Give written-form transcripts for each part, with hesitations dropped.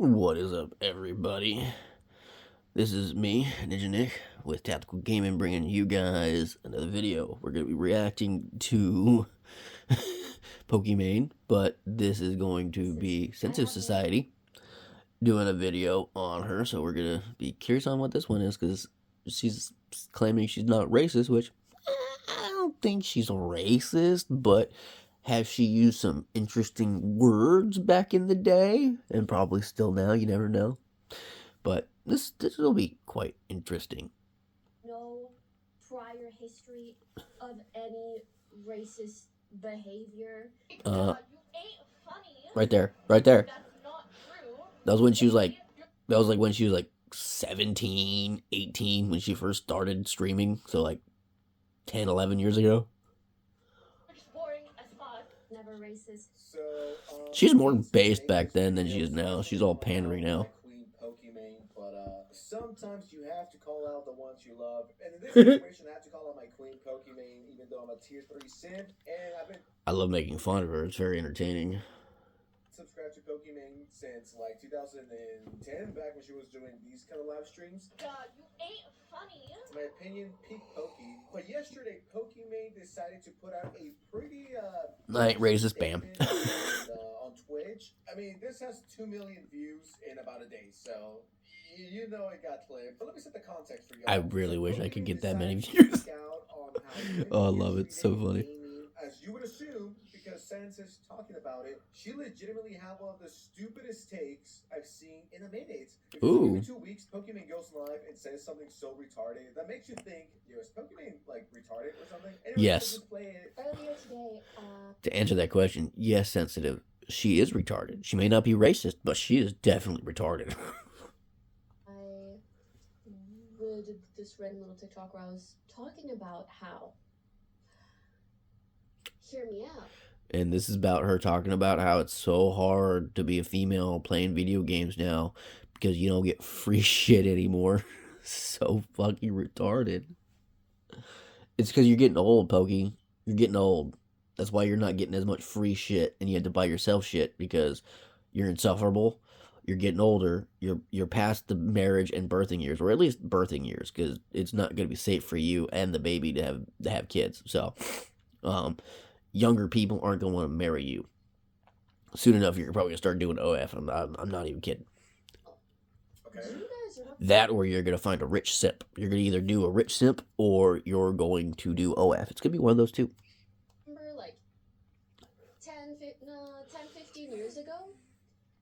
What is up, everybody? This is me, Ninja Nick, with Tactical Gaming, bringing you guys another video. We're going to be reacting to Pokimane, but this is going to be Sensitive Society doing a video on her, so we're going to be curious on what this one is, because she's claiming she's not racist, which I don't think she's racist, but has she used some interesting words back in the day? And probably still now, you never know. But this will be quite interesting. No prior history of any racist behavior. Uh, You ain't funny. right there, right there. That's not true. That was when she was like, that was like when she was like 17, 18, when she first started streaming. So like 10, 11 years ago. Boring as fuck. Never racist. She's more based back then than she is now. She's all pandering now. Queen Pokimane, but sometimes you have to call out the ones you love. And in this situation, I have to call out my Queen Pokimane, even though I'm a tier 3 simp. And I've been I love making fun of her. It's very entertaining. subscribed to Pokimane since like 2010, back when she was doing these kind of live streams. God, you ain't funny. In my opinion, peak Poki. But yesterday, Pokimane decided to put out a pretty I ain't racist, bam. on Twitch. I mean, this has 2 million views in about a day, so you know it got clipped. But let me set the context for you. I really wish I could get that many views. Oh, I love it. So funny. As you would assume, because Sansa's talking about it, she legitimately had one of the stupidest takes I've seen in a minute. Ooh. Every 2 weeks, Pokimane goes live and says something so retarded that makes you think, yo, is Pokimane like retarded or something? Anyway, Yes. just play it. Earlier today, To answer that question, yes, Sensitive. She is retarded. She may not be racist, but she is definitely retarded. I did this random little TikTok where I was talking about how. Hear me out. And this is about her talking about how it's so hard to be a female playing video games now because you don't get free shit anymore. So fucking retarded. It's because you're getting old, Pokey. You're getting old. That's why you're not getting as much free shit and you have to buy yourself shit because you're insufferable. You're getting older. You're past the marriage and birthing years, or at least birthing years, because it's not going to be safe for you and the baby to have kids. So, younger people aren't going to want to marry you. Soon enough, you're probably going to start doing OF. I'm not even kidding. Okay. That or you're going to find a rich simp. You're going to either do a rich simp or you're going to do OF. It's going to be one of those two. Remember, like 10, 15 years ago?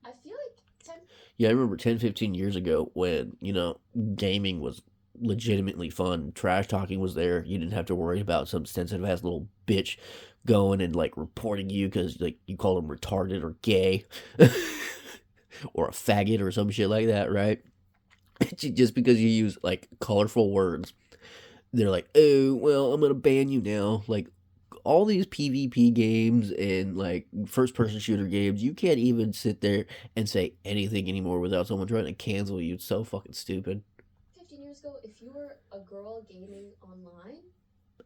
I feel like 10. Yeah, I remember 10, 15 years ago when, gaming was legitimately fun. Trash talking was there. You didn't have to worry about some sensitive-ass little bitch going and, like, reporting you because, like, you called them retarded or gay or a faggot or some shit like that, right? Just because you use, like, colorful words. They're like, oh, well, I'm going to ban you now. Like, all these PvP games and like first person shooter games, you can't even sit there and say anything anymore without someone trying to cancel you. It's so fucking stupid. 15 years ago, if you were a girl gaming online,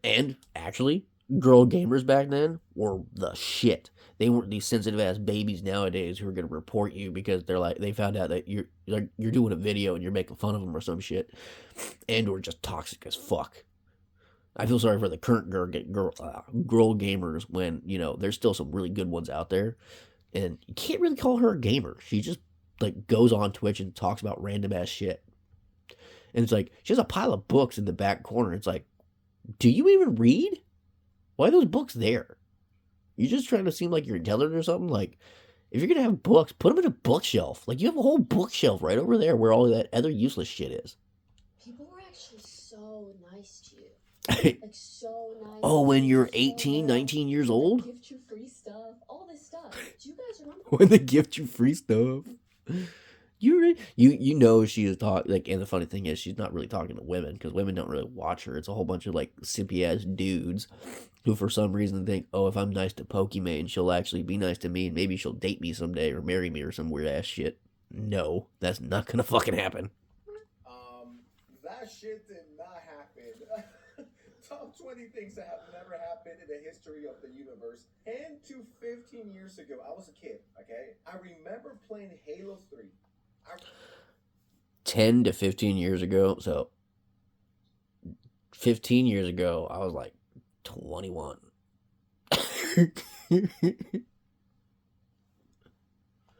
and actually, girl gamers back then were the shit. They weren't these sensitive ass babies nowadays who are gonna report you because they're like they found out that you're doing a video and you're making fun of them or some shit, and or just toxic as fuck. I feel sorry for the current girl gamers when, there's still some really good ones out there. And you can't really call her a gamer. She just, like, goes on Twitch and talks about random ass shit. And it's like, she has a pile of books in the back corner. It's like, do you even read? Why are those books there? You just trying to seem like you're intelligent or something? Like, if you're going to have books, put them in a bookshelf. Like, you have a whole bookshelf right over there where all that other useless shit is. people were actually so nice to you. Like, so nice. Oh, when you're 18, 19 years old? They gift you free stuff, all this stuff. Do you guys remember? When they gift you free stuff. You know she is talking, like, and the funny thing is she's not really talking to women because women don't really watch her. It's a whole bunch of, like, simpy ass dudes who for some reason think, oh, if I'm nice to Pokimane, she'll actually be nice to me and maybe she'll date me someday or marry me or some weird ass shit. No, that's not gonna fucking happen. That shit did not happen. Top 20 things that have never happened in the history of the universe. 10 to 15 years ago, I was a kid, okay? I remember playing Halo 3. 10 to 15 years ago. So 15 years ago, I was like 21.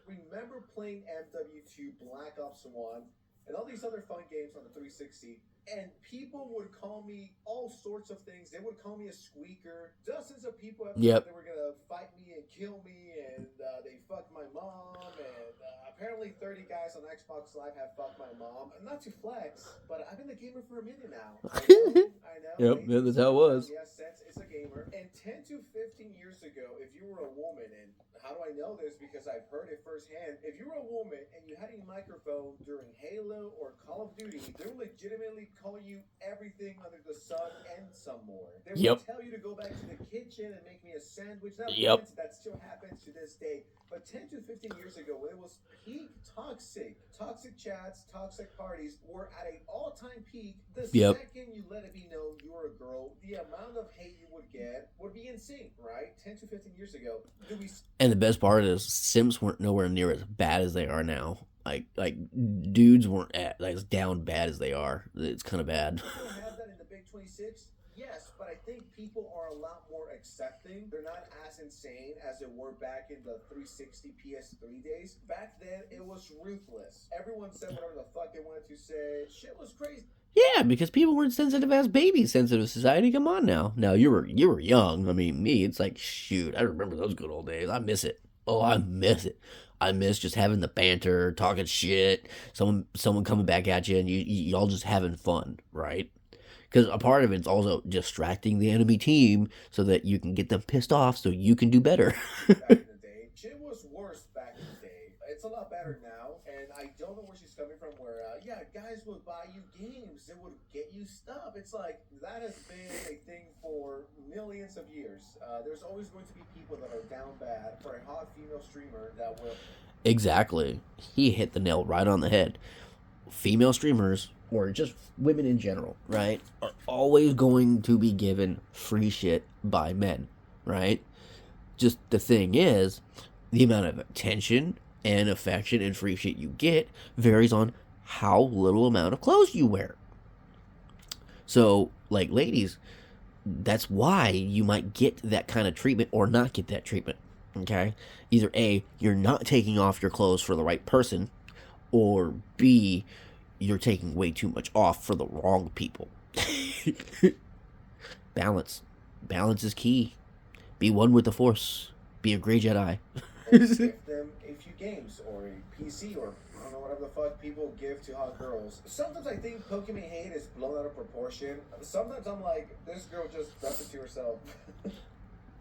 Remember playing MW2, Black Ops 1, and all these other fun games on the 360, and people would call me all sorts of things. They would call me a squeaker. Dozens of people have Yep. said they were going to fight me and kill me, and they fucked my mom, and apparently 30 guys on Xbox Live have fucked my mom. And not to flex, but I've been a gamer for a minute now. I know. Yep, yeah, that's how it was. Yes, Sense is a gamer. And 10 to 15 years ago, if you were a woman, and how do I know this? Because I've heard it firsthand. If you were a woman and you had a microphone during Halo or Call of Duty, they would legitimately call you everything under the sun and some more. They would tell you to go back to the kitchen and make me a sandwich. That still happens to this day. But 10 to 15 years ago, when it was peak toxic chats, toxic parties were at an all-time peak. The second you let it be known you were a girl, the amount of hate you would get would be insane, right? 10 to 15 years ago. And the best part is Sims weren't nowhere near as bad as they are now. Like dudes weren't as down bad as they are. It's kind of bad. People have that in the Big 26. Yes, but I think people are a lot more accepting. They're not as insane as they were back in the 360 PS3 days. Back then, it was ruthless. Everyone said whatever the fuck they wanted to say. Shit was crazy. Yeah, because people weren't sensitive as babies. Sensitive society. Come on now. Now you were young. I mean, me. It's like shoot. I remember those good old days. I miss it. Oh, I miss it. I miss just having the banter, talking shit. Someone coming back at you, and y'all just having fun, right? Because a part of it's also distracting the enemy team so that you can get them pissed off so you can do better. Back in the day. Shit was worse back in the day. It's a lot better now, and I don't know where she's coming from where, guys would buy you games. They would get you stuff. It's like, that has been a thing for millions of years. There's always going to be people that are down bad for a hot female streamer that will... Exactly. He hit the nail right on the head. Female streamers, or just women in general, right, are always going to be given free shit by men, right? Just the thing is, the amount of attention and affection and free shit you get varies on how little amount of clothes you wear. So, like, ladies, that's why you might get that kind of treatment or not get that treatment, okay? Either A, you're not taking off your clothes for the right person, or B, you're taking way too much off for the wrong people. Balance. Balance is key. Be one with the Force. Be a Grey Jedi. Give them a few games or a PC or I don't know whatever the fuck people give to hot girls. Sometimes I think Pokimane hate is blown out of proportion. Sometimes I'm like, this girl just does it to herself.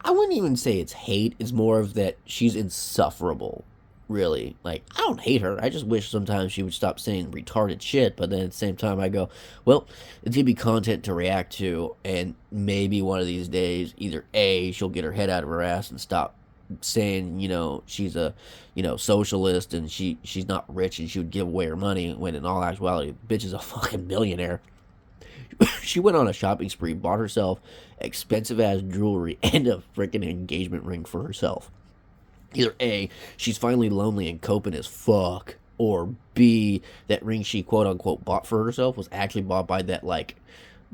I wouldn't even say it's hate. It's more of that she's insufferable. Really. Like, I don't hate her. I just wish sometimes she would stop saying retarded shit. But then at the same time, I go, well, it's going to be content to react to. And maybe one of these days, either A, she'll get her head out of her ass and stop saying, she's a, socialist and she's not rich and she would give away her money. When in all actuality, the bitch is a fucking millionaire. She went on a shopping spree, bought herself expensive-ass jewelry and a freaking engagement ring for herself. Either A, she's finally lonely and coping as fuck, or B, that ring she quote-unquote bought for herself was actually bought by that,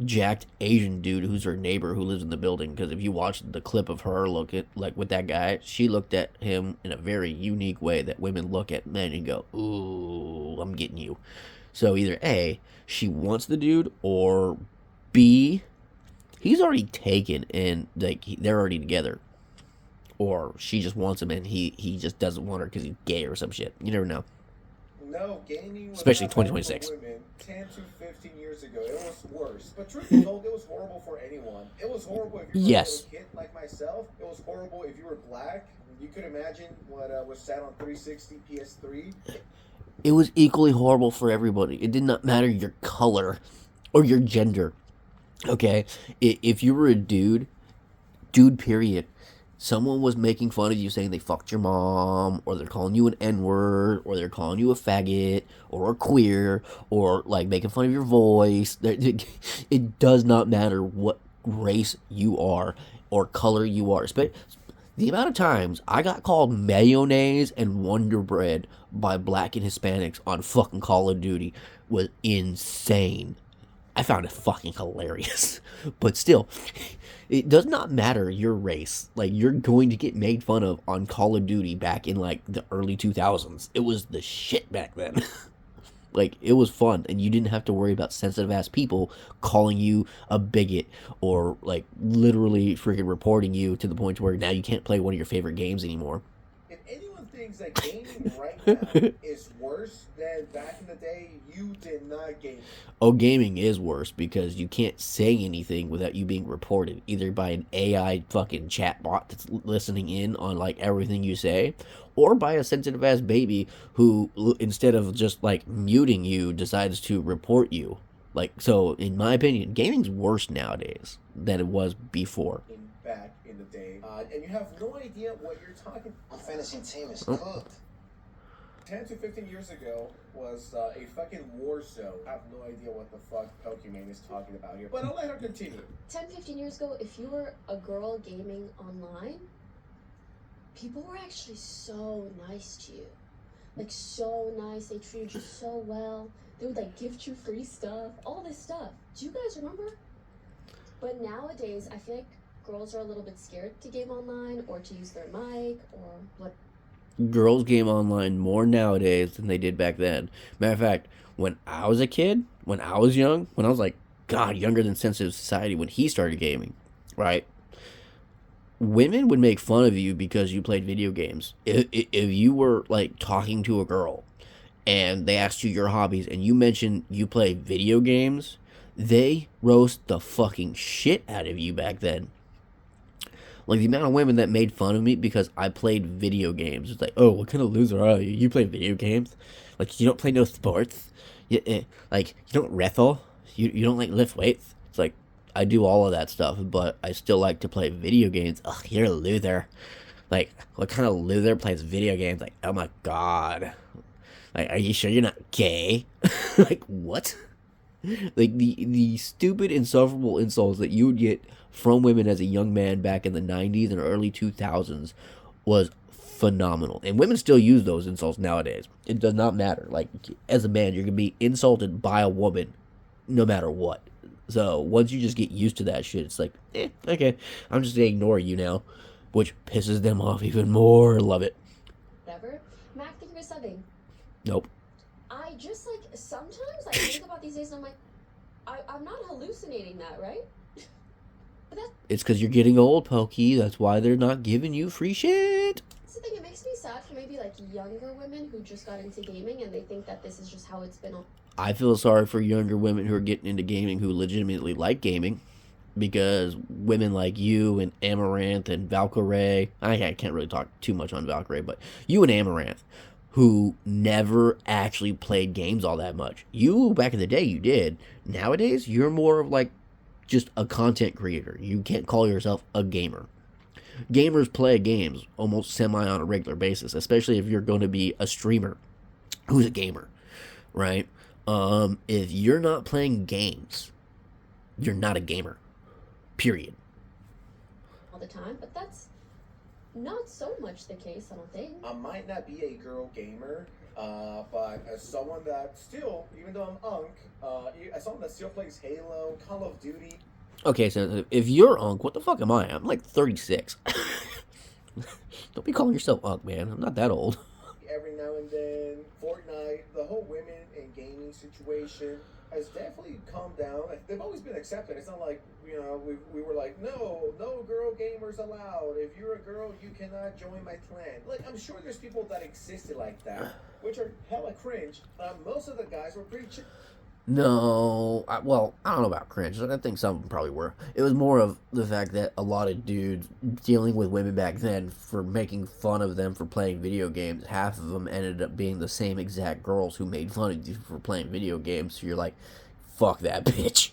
jacked Asian dude who's her neighbor who lives in the building. Because if you watch the clip of her with that guy, she looked at him in a very unique way that women look at men and go, ooh, I'm getting you. So either A, she wants the dude, or B, he's already taken and they're already together. Or she just wants him and he just doesn't want her because he's gay or some shit. You never know. No, gaming was especially not 2026. Women 10 to 15 years ago, it was worse. But truth be told, it was horrible for anyone. It was horrible if you were a kid like myself. It was horrible if you were black. You could imagine what was said on 360 PS3. It was equally horrible for everybody. It did not matter your color or your gender. Okay? If you were a dude, period, someone was making fun of you saying they fucked your mom, or they're calling you an N-word, or they're calling you a faggot, or a queer, or making fun of your voice. It does not matter what race you are or color you are. The amount of times I got called mayonnaise and Wonder Bread by black and Hispanics on fucking Call of Duty was insane. I found it fucking hilarious. But still, it does not matter your race. Like, you're going to get made fun of on Call of Duty back in, like, the early 2000s. It was the shit back then. Like, it was fun, and you didn't have to worry about sensitive-ass people calling you a bigot or, like, literally freaking reporting you to the point where now you can't play one of your favorite games anymore. If anyone thinks that gaming right now is worse than back in the day, you did not game. Oh, gaming is worse because you can't say anything without you being reported, either by an AI fucking chatbot that's listening in on, like, everything you say, or by a sensitive ass baby who, instead of just like muting you, decides to report you. Like, so in my opinion, gaming's worse nowadays than it was before. Back in the day, and you have no idea what you're talking. My fantasy team is cooked. 10 to 15 years ago was a fucking war zone. I have no idea what the fuck Pokimane is talking about here, but I'll let her continue. 10, 15 years ago, if you were a girl gaming online, people were actually so nice to you. Like, so nice. They treated you so well. They would, like, gift you free stuff. All this stuff. Do you guys remember? But nowadays, I feel like girls are a little bit scared to game online or to use their mic or what. Girls game online more nowadays than they did back then. Matter of fact, when I was a kid, when I was young, when I was like, God, younger than Sensitive Society, when he started gaming, right? Women would make fun of you because you played video games. If you were like talking to a girl and they asked you your hobbies and you mentioned you play video games, they roast the fucking shit out of you back then. Like, the amount of women that made fun of me because I played video games. It's like, oh, what kind of loser are you? You play video games? Like, you don't play no sports? Like, you don't wrestle? You don't, like, lift weights? It's like, I do all of that stuff, but I still like to play video games. Ugh, you're a loser. Like, what kind of loser plays video games? Like, oh my god. Like, are you sure you're not gay? Like, what? Like, the stupid, insufferable insults that you would get from women as a young man back in the 90s and early 2000s was phenomenal. And women still use those insults nowadays. It does not matter. Like, as a man, you're going to be insulted by a woman no matter what. So, once you just get used to that shit, it's like, okay, I'm just going to ignore you now. Which pisses them off even more. Love it. Whatever. Mac, thank you for subbing. Nope. I just, like, sometimes I think about these days and I'm like, I'm not hallucinating that, right? But it's because you're getting old, Pokey. That's why they're not giving you free shit. that's the thing. It makes me sad for maybe, like, younger women who just got into gaming and they think that this is just how it's been. I feel sorry for younger women who are getting into gaming who legitimately like gaming. Because women like you and Amaranth and Valkyrie, I can't really talk too much on Valkyrie, but you and Amaranth, who never actually played games all that much. You, back in the day, you did. Nowadays, you're more of like just a content creator. You can't call yourself a gamer. Gamers play games almost semi on a regular basis, especially if you're going to be a streamer who's a gamer, right? If you're not playing games, you're not a gamer. Period. All the time, but that's not so much the case, I don't think. I might not be a girl gamer, but as someone that still, even though I'm as someone that still plays Halo, Call of Duty. Okay, so if you're Unk, what the fuck am I? I'm like 36. Don't be calling yourself Unk, man. I'm not that old. Every now and then, Fortnite, the whole women and gaming situation has definitely calmed down. They've always been accepted. It's not like, we were like, no girl gamers allowed. If you're a girl, you cannot join my clan. Like, I'm sure there's people that existed like that, which are hella cringe. Most of the guys were pretty No, I don't know about cringe. I think some of them probably were. It was more of the fact that a lot of dudes dealing with women back then for making fun of them for playing video games, half of them ended up being the same exact girls who made fun of you for playing video games. So you're like, fuck that bitch.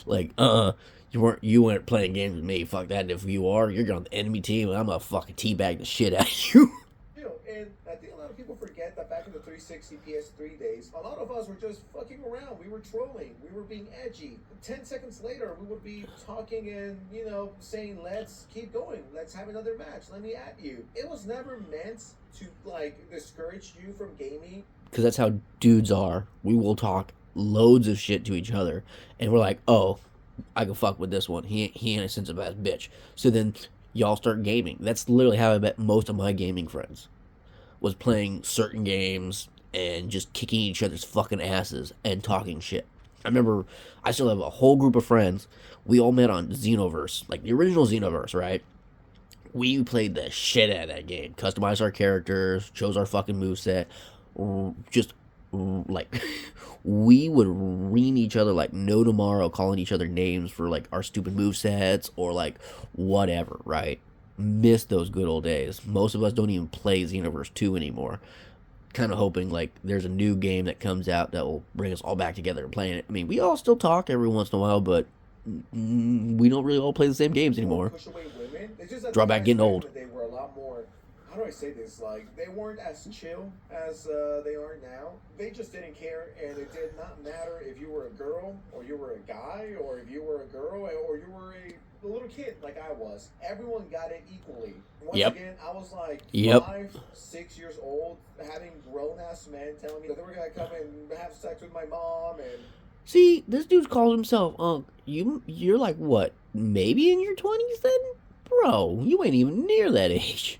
Like, you weren't playing games with me. Fuck that. And if you are, you're on the enemy team and I'm gonna fucking teabag the shit out of you. And I think a lot of people forget the fact back in the 360 PS3 days, a lot of us were just fucking around. We were trolling. We were being edgy. 10 seconds later, we would be talking and, saying, let's keep going. Let's have another match. Let me at you. It was never meant to, discourage you from gaming. Because that's how dudes are. We will talk loads of shit to each other. And we're like, oh, I can fuck with this one. He ain't a sensitive ass bitch. So then y'all start gaming. That's literally how I met most of my gaming friends. Was playing certain games and just kicking each other's fucking asses and talking shit. I remember I still have a whole group of friends. We all met on Xenoverse, like the original Xenoverse, right? We played the shit out of that game. Customized our characters, chose our fucking moveset. Just, like, we would ream each other like no tomorrow, calling each other names for, like, our stupid movesets or, like, whatever, right? Miss those good old days. Most of us don't even play Xenoverse 2 anymore. Kind of hoping, like, there's a new game that comes out that will bring us all back together and playing it. I mean, we all still talk every once in a while, but we don't really all play the same games anymore. Push away women. It's just that Drawback getting old. They were a lot more. How do I say this? Like, they weren't as chill as they are now. They just didn't care, and it did not matter if you were a girl or you were a guy, or if you were a girl or you were a little kid like I was. Everyone got it equally. Once again, I was like 5, 6 years old, having grown ass men telling me that they were gonna come and have sex with my mom and. See, this dude calls himself Unc. You're like what? Maybe in your 20s then? Bro, you ain't even near that age.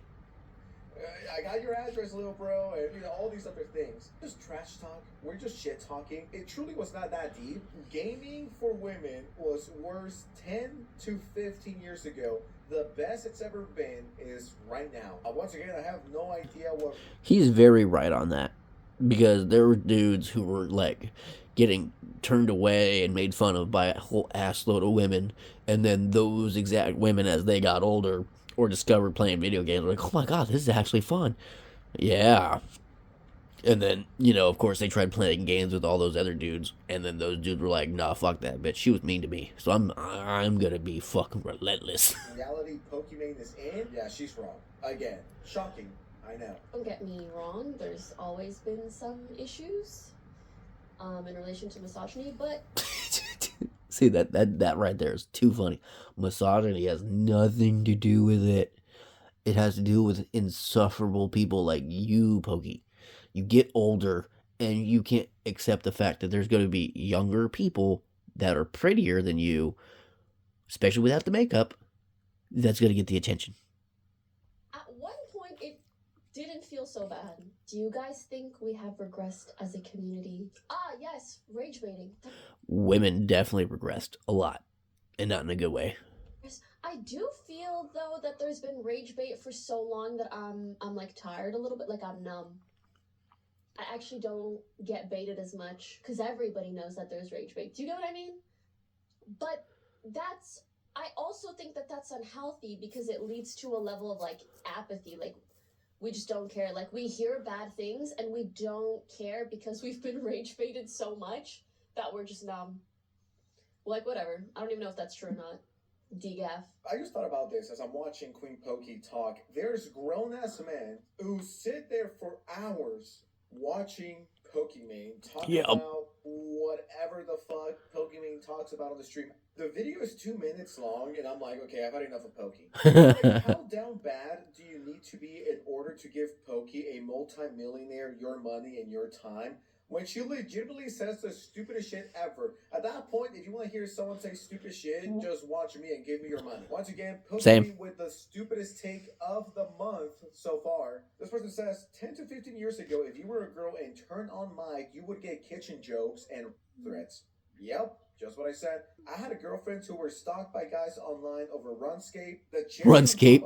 I got your address, little bro, and all these other things. Just trash talk. We're just shit talking. It truly was not that deep. Gaming for women was worse 10 to 15 years ago. The best it's ever been is right now. Once again, I have no idea what. He's very right on that. Because there were dudes who were like getting turned away and made fun of by a whole assload of women. And then those exact women, as they got older or discovered playing video games, were like, oh my god, this is actually fun. Yeah. And then, of course, they tried playing games with all those other dudes. And then those dudes were like, nah, fuck that bitch. She was mean to me. So I'm gonna be fucking relentless. Reality Pokimane is in? Yeah, she's wrong. Again. Shocking. I know. Don't get me wrong, there's always been some issues in relation to misogyny, but see that right there is too funny. Misogyny has nothing to do with it. It has to do with insufferable people like you, Pokey. You get older and you can't accept the fact that there's going to be younger people that are prettier than you, especially without the makeup, that's going to get the attention. at one point it didn't feel so bad. Do you guys think we have regressed as a community? Yes, rage baiting. Women definitely regressed a lot, and not in a good way. I do feel though that there's been rage bait for so long that I'm like tired a little bit, like I'm numb. I actually don't get baited as much because everybody knows that there's rage bait. Do you know what I mean? But I also think that that's unhealthy because it leads to a level of like apathy. Like we just don't care. Like we hear bad things and we don't care because we've been rage baited so much that we're just numb. Like whatever. I don't even know if that's true or not. DGAF. I just thought about this as I'm watching Queen Pokey talk. There's grown-ass men who sit there for hours watching Pokimane talk about whatever the fuck Pokimane talks about on the stream. The video is 2 minutes long, and I'm like, okay, I've had enough of Pokey. Like, how down bad do you need to be in order to give Pokey, a multi-millionaire, your money and your time? When she legitimately says the stupidest shit ever. At that point, if you want to hear someone say stupid shit, just watch me and give me your money. Once again, Pokimane with the stupidest take of the month so far. This person says, 10 to 15 years ago, if you were a girl and turned on mic, you would get kitchen jokes and threats. Yep, just what I said. I had a girlfriend who were stalked by guys online over RuneScape. RuneScape.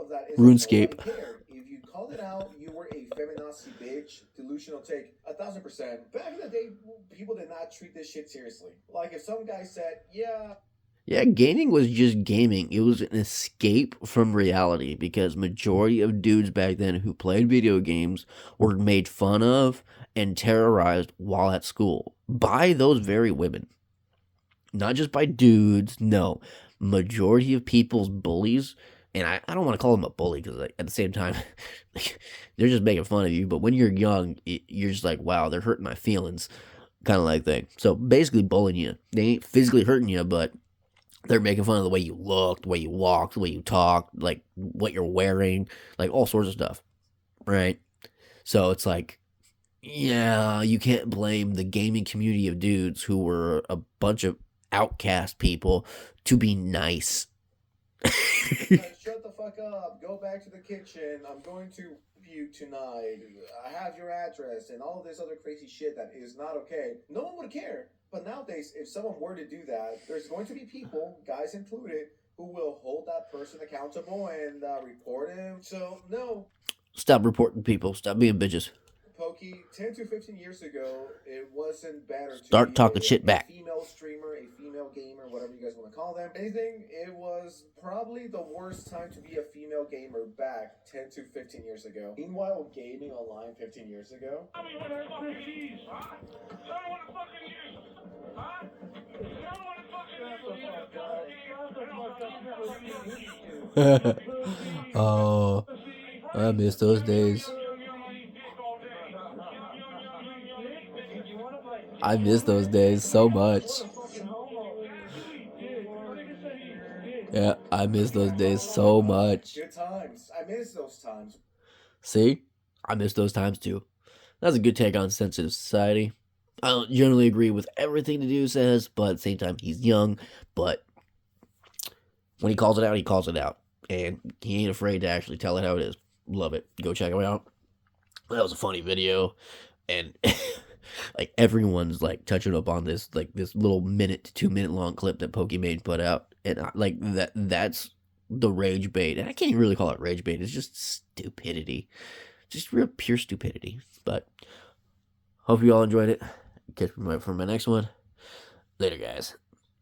If you called it out, you were a feminazi bitch. Delusional take. 1000%. Back in the day, people did not treat this shit seriously. Like if some guy said, yeah, gaming was just gaming. It was an escape from reality because majority of dudes back then who played video games were made fun of and terrorized while at school by those very women. Not just by dudes, no. Majority of people's bullies And I don't want to call them a bully because like at the same time, like, they're just making fun of you. But when you're young, you're just like, wow, they're hurting my feelings, kind of like thing. So basically, bullying you. They ain't physically hurting you, but they're making fun of the way you look, the way you walk, the way you talk, like what you're wearing, like all sorts of stuff, right? So it's like, yeah, you can't blame the gaming community of dudes who were a bunch of outcast people to be nice. Like, shut the fuck up. Go back to the kitchen. I'm going to you tonight. I have your address and all this other crazy shit that is not okay. No one would care. But nowadays, if someone were to do that, there's going to be people, guys included, who will hold that person accountable and report him. So, no, Stop reporting people. Stop being bitches. Pokey, 10 to 15 years ago, it wasn't better to Start be talking shit back. a female streamer, a female gamer, whatever you guys want to call them. Anything, it was probably the worst time to be a female gamer back 10 to 15 years ago. Meanwhile, gaming online 15 years ago. Oh, I miss those days. I miss those days so much. Yeah, I miss those days so much. Good times. I miss those times. See? I miss those times too. That's a good take on sensitive society. I don't generally agree with everything the dude says, but at the same time, he's young. But when he calls it out, he calls it out. And he ain't afraid to actually tell it how it is. Love it. Go check him out. That was a funny video. And like everyone's like touching up on this, like this little minute to 2 minute long clip that Pokimane put out. And like that's the rage bait. And I can't even really call it rage bait. It's just stupidity. Just real pure stupidity. But hope you all enjoyed it. Catch me for my next one. Later, guys.